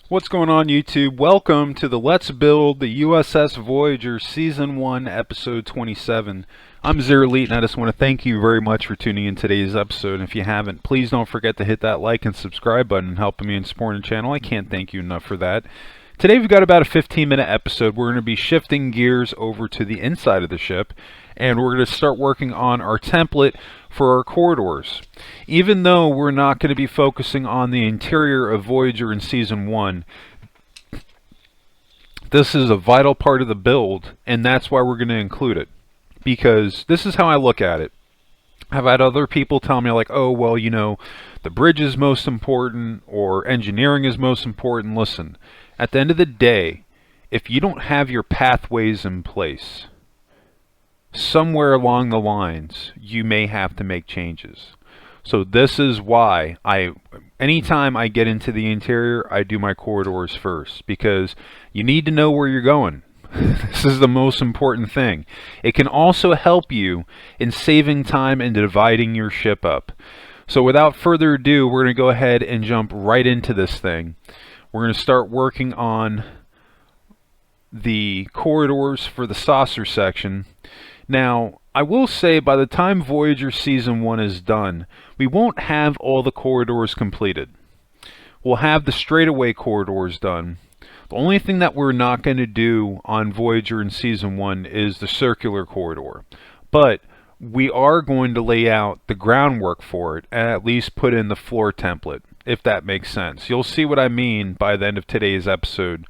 What's going on, YouTube? Welcome to the Let's Build the U.S.S. Voyager Season 1, Episode 27. I'm Zerelite, and I just want to thank you very much for tuning in today's episode. And if you haven't, please don't forget to hit that like and subscribe button, helping me and supporting the channel. I can't thank you enough for that. Today we've got about a 15-minute episode. We're going to be shifting gears over to the inside of the ship, and we're going to start working on our template for our corridors. Even though we're not going to be focusing on the interior of Voyager in Season 1, this is a vital part of the build, and that's why we're going to include it. Because this is how I look at it. I've had other people tell me, like, oh, well, you know, the bridge is most important, or engineering is most important. Listen, at the end of the day, if you don't have your pathways in place, somewhere along the lines, you may have to make changes. So this is why anytime I get into the interior, I do my corridors first, because you need to know where you're going. This is the most important thing. It can also help you in saving time and dividing your ship up. So without further ado, we're going to go ahead and jump right into this thing. We're going to start working on the corridors for the saucer section. Now, I will say by the time Voyager Season 1 is done, we won't have all the corridors completed. We'll have the straightaway corridors done. The only thing that we're not going to do on Voyager in Season 1 is the circular corridor. But we are going to lay out the groundwork for it and at least put in the floor template, if that makes sense. You'll see what I mean by the end of today's episode.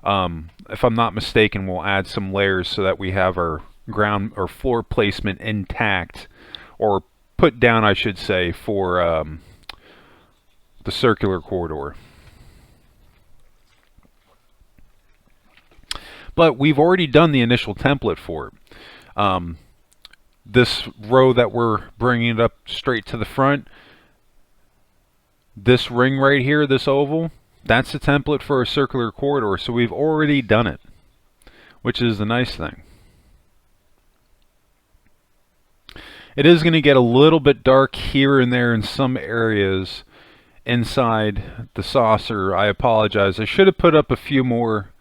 If I'm not mistaken, we'll add some layers so that we have our ground or floor placement intact, or put down, I should say, for the circular corridor. But we've already done the initial template for it. This row that we're bringing it up straight to the front, this ring right here, this oval, that's the template for a circular corridor. So we've already done it, which is the nice thing. It is going to get a little bit dark here and there in some areas inside the saucer. I apologize. I should have put up a few more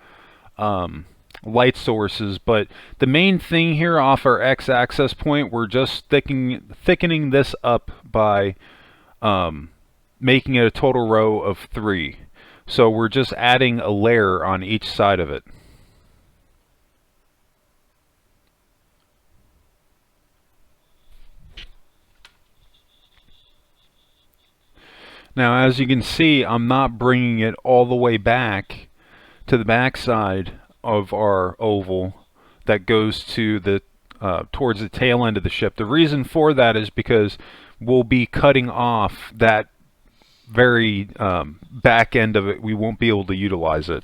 light sources, but the main thing here off our x-axis point, we're just thickening this up by making it a total row of 3. So we're just adding a layer on each side of it. Now, as you can see, I'm not bringing it all the way back to the back side of our oval that goes to the towards the tail end of the ship. The reason for that is because we'll be cutting off that very back end of it. We won't be able to utilize it.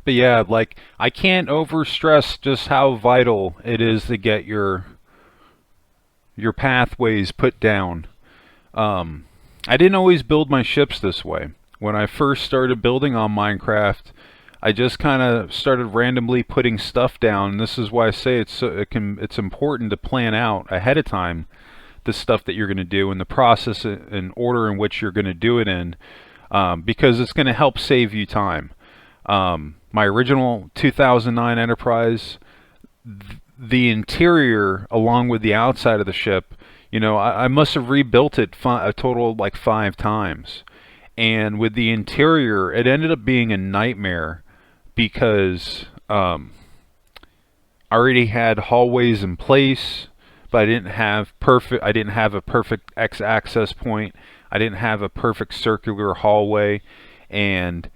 But yeah, like, I can't overstress just how vital it is to get your pathways put down. I didn't always build my ships this way. When I first started building on Minecraft, I just kind of started randomly putting stuff down. This is why I say it's important to plan out ahead of time the stuff that you're going to do and the process and order in which you're going to do it in, because it's going to help save you time. My original 2009 Enterprise, the interior along with the outside of the ship, you know, I must have rebuilt it a total of like 5 times. And with the interior, it ended up being a nightmare because I already had hallways in place, but I didn't have a perfect x-axis point. I didn't have a perfect circular hallway, and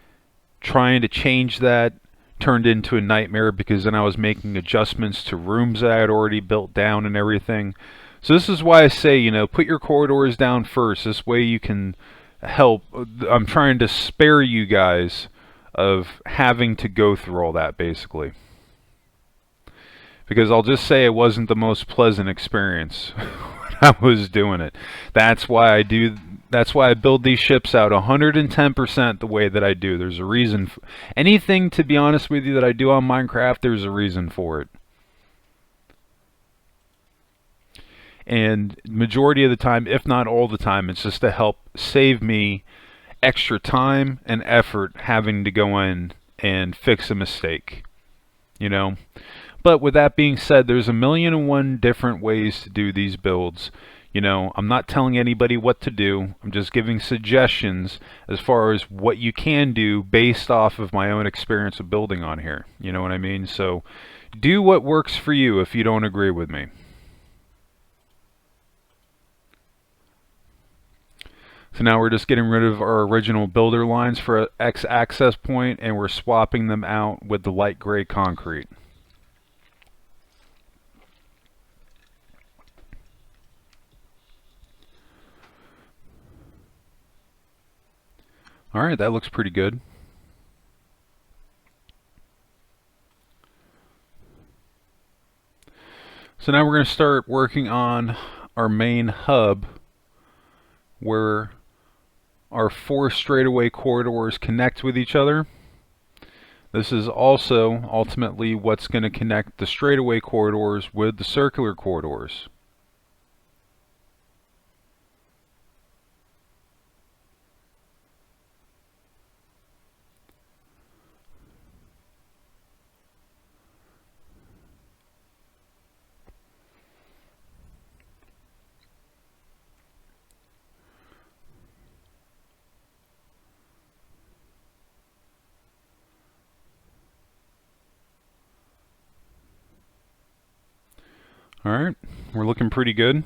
trying to change that turned into a nightmare, because then I was making adjustments to rooms that I had already built down and everything. So this is why I say, you know, put your corridors down first. This way you can help. I'm trying to spare you guys of having to go through all that, basically. Because I'll just say it wasn't the most pleasant experience when I was doing it. That's why I build these ships out 110% the way that I do. There's a reason. Anything, to be honest with you, that I do on Minecraft, there's a reason for it. And majority of the time, if not all the time, it's just to help save me extra time and effort having to go in and fix a mistake, you know. But with that being said, there's a million and one different ways to do these builds. You know, I'm not telling anybody what to do. I'm just giving suggestions as far as what you can do based off of my own experience of building on here. You know what I mean? So do what works for you if you don't agree with me. So now we're just getting rid of our original builder lines for X access point, and we're swapping them out with the light gray concrete. Alright, that looks pretty good. So now we're going to start working on our main hub, where our 4 straightaway corridors connect with each other. This is also ultimately what's going to connect the straightaway corridors with the circular corridors. Alright, we're looking pretty good.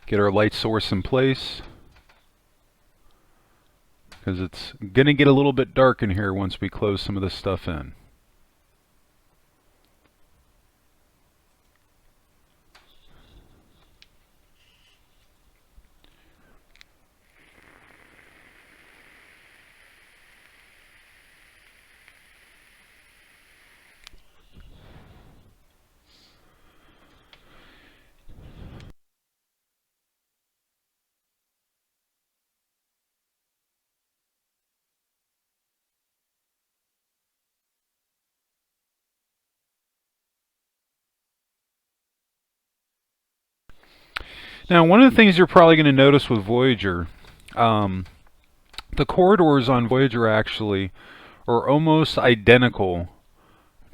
Get our light source in place, because it's going to get a little bit dark in here once we close some of this stuff in. Now, one of the things you're probably going to notice with Voyager, the corridors on Voyager actually are almost identical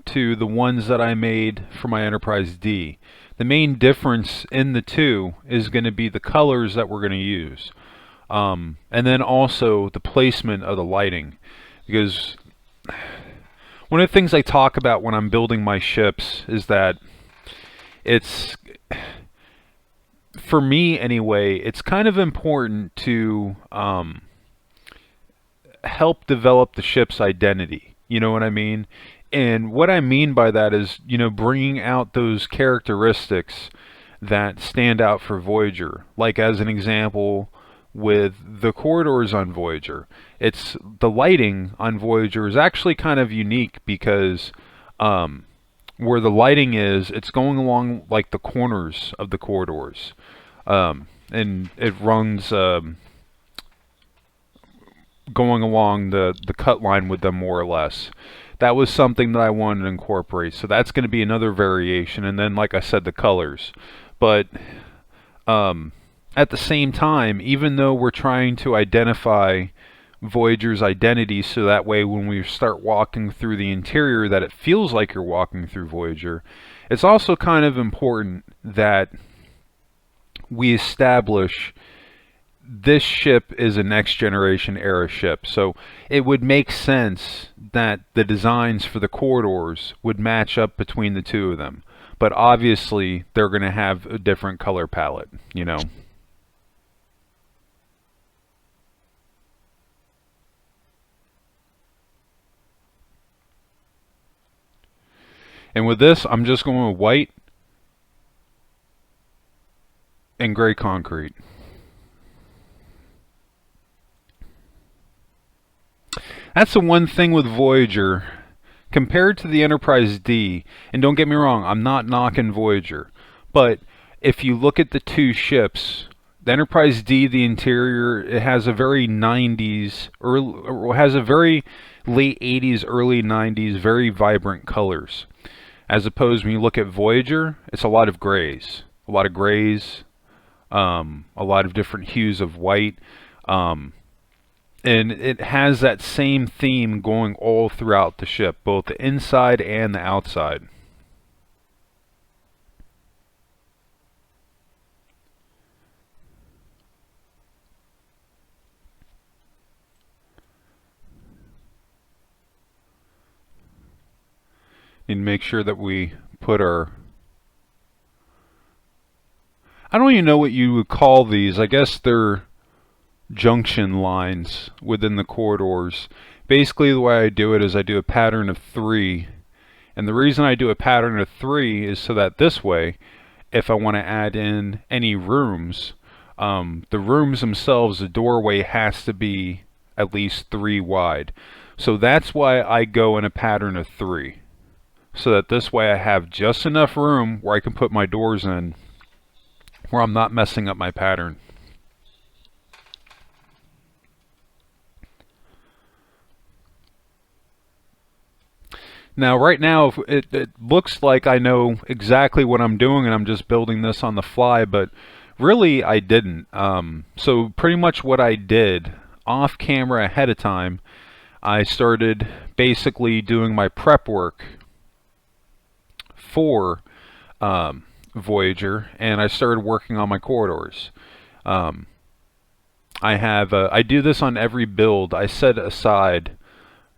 to the ones that I made for my Enterprise D. The main difference in the two is going to be the colors that we're going to use. And then also the placement of the lighting. Because one of the things I talk about when I'm building my ships is that it's, for me anyway, it's kind of important to help develop the ship's identity. You know what I mean? And what I mean by that is, you know, bringing out those characteristics that stand out for Voyager. Like, as an example, with the corridors on Voyager, it's the lighting on Voyager is actually kind of unique because where the lighting is, it's going along like the corners of the corridors, and it runs going along the cut line with them more or less. That was something that I wanted to incorporate, so that's going to be another variation. And then, like I said, the colors. But at the same time, even though we're trying to identify Voyager's identity, so that way when we start walking through the interior that it feels like you're walking through Voyager, it's also kind of important that we establish this ship is a next generation era ship. So it would make sense that the designs for the corridors would match up between the two of them. But obviously they're going to have a different color palette, you know. And with this, I'm just going with white and gray concrete. That's the one thing with Voyager compared to the Enterprise D, and don't get me wrong, I'm not knocking Voyager, but if you look at the two ships, the Enterprise D, the interior, it has a very 90s, has a very late 80s, early 90s, very vibrant colors. as opposed when you look at Voyager, it's a lot of grays. A lot of grays, a lot of different hues of white. And it has that same theme going all throughout the ship, both the inside and the outside. Need to make sure that we put our... I don't even know what you would call these. I guess they're junction lines within the corridors. Basically, the way I do it is I do a pattern of 3. And the reason I do a pattern of 3 is so that this way, if I want to add in any rooms, the rooms themselves, the doorway has to be at least 3 wide. So that's why I go in a pattern of 3. So that this way I have just enough room where I can put my doors in, where I'm not messing up my pattern. Now right now it looks like I know exactly what I'm doing and I'm just building this on the fly, but really I didn't. So pretty much what I did off camera ahead of time, I started basically doing my prep work for Voyager, and I started working on my corridors. I do this on every build. I set aside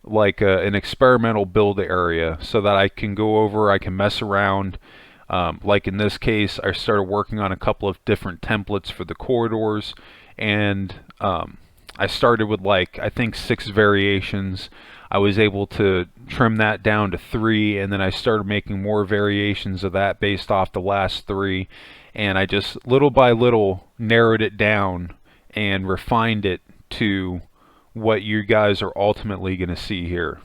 like an experimental build area so that I can go over, I can mess around. Like in this case, I started working on a couple of different templates for the corridors, and I started with like I think 6 variations. I was able to trim that down to 3, and then I started making more variations of that based off the last 3, and I just little by little narrowed it down and refined it to what you guys are ultimately going to see here.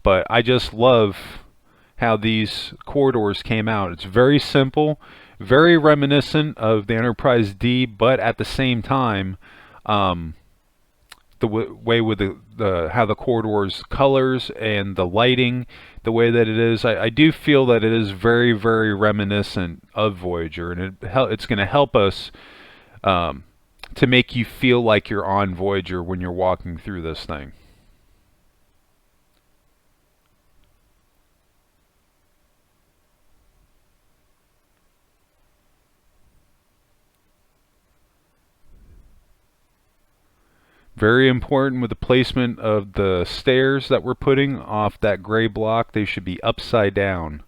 But I just love how these corridors came out. It's very simple, very reminiscent of the Enterprise D, but at the same time, the way with the how the corridors colors and the lighting, the way that it is, I do feel that it is very, very reminiscent of Voyager, and it's going to help us to make you feel like you're on Voyager when you're walking through this thing. Very important with the placement of the stairs that we're putting off that gray block. They should be upside down.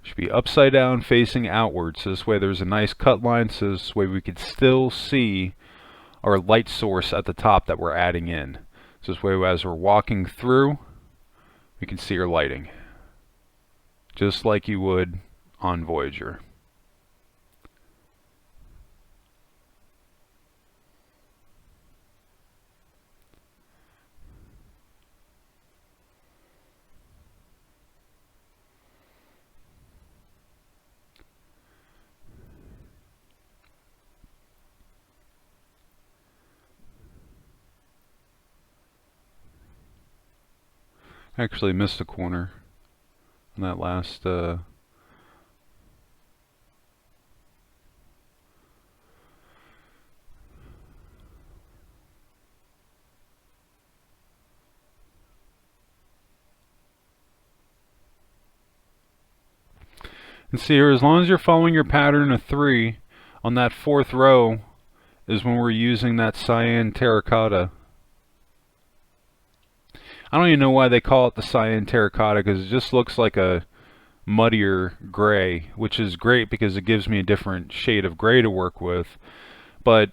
Should be upside down facing outwards. So this way there's a nice cut line, so this way we could still see our light source at the top that we're adding in. So this way as we're walking through, we can see our lighting. Just like you would on Voyager. Actually missed a corner on that last and see here, as long as you're following your pattern of 3, on that 4th row is when we're using that cyan terracotta. I don't even know why they call it the cyan terracotta, because it just looks like a muddier gray, which is great because it gives me a different shade of gray to work with. But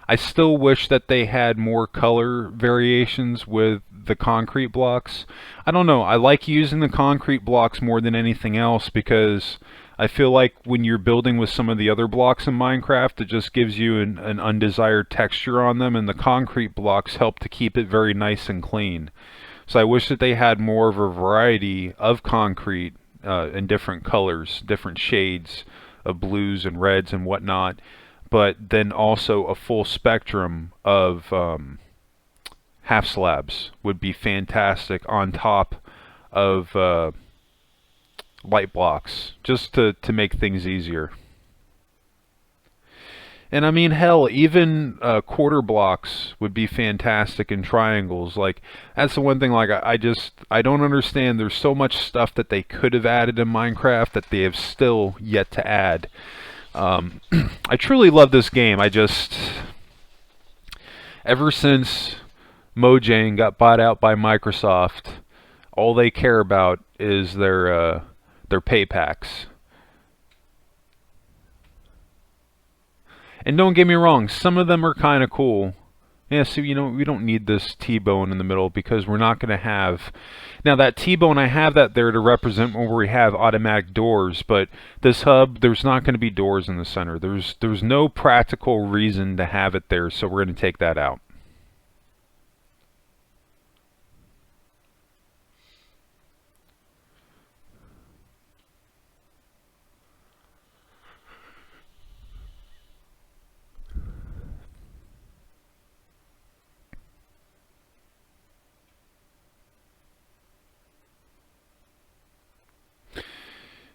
I still wish that they had more color variations with the concrete blocks. I don't know, I like using the concrete blocks more than anything else because I feel like when you're building with some of the other blocks in Minecraft, it just gives you an undesired texture on them, and the concrete blocks help to keep it very nice and clean. So I wish that they had more of a variety of concrete in different colors, different shades of blues and reds and whatnot. but then also a full spectrum of half slabs would be fantastic on top of light blocks, just to make things easier. And I mean, hell, even quarter blocks would be fantastic in triangles. Like, that's the one thing, like, I don't understand. There's so much stuff that they could have added in Minecraft that they have still yet to add. I truly love this game. Ever since Mojang got bought out by Microsoft, all they care about is their pay packs. And don't get me wrong, some of them are kind of cool. Yeah, so you know, we don't need this T-bone in the middle because we're not going to have... Now that T-bone, I have that there to represent where we have automatic doors, but this hub, there's not going to be doors in the center. There's no practical reason to have it there, so we're going to take that out.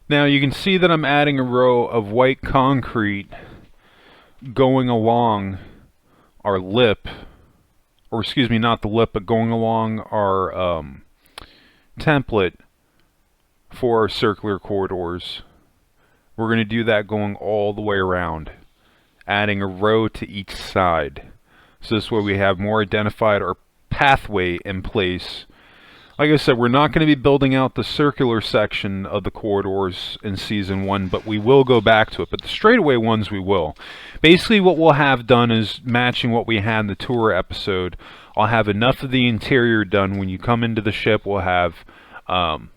Now you can see that I'm adding a row of white concrete going along our lip, or excuse me, not the lip, but going along our template for our circular corridors. We're going to do that going all the way around, adding a row to each side. So this way we have more identified or pathway in place. Like I said, we're not going to be building out the circular section of the corridors in Season 1, but we will go back to it. But the straightaway ones we will. Basically what we'll have done is matching what we had in the tour episode. I'll have enough of the interior done. When you come into the ship, we'll have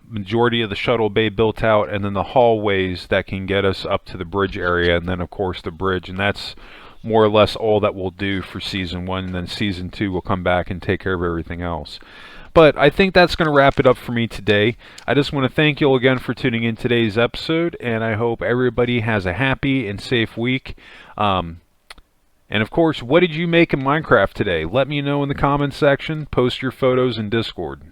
majority of the shuttle bay built out, and then the hallways that can get us up to the bridge area, and then of course the bridge. And that's more or less all that we'll do for Season 1, and then Season 2 will come back and take care of everything else. But I think that's going to wrap it up for me today. I just want to thank you all again for tuning in today's episode, and I hope everybody has a happy and safe week. And of course, what did you make in Minecraft today? Let me know in the comments section. Post your photos in Discord.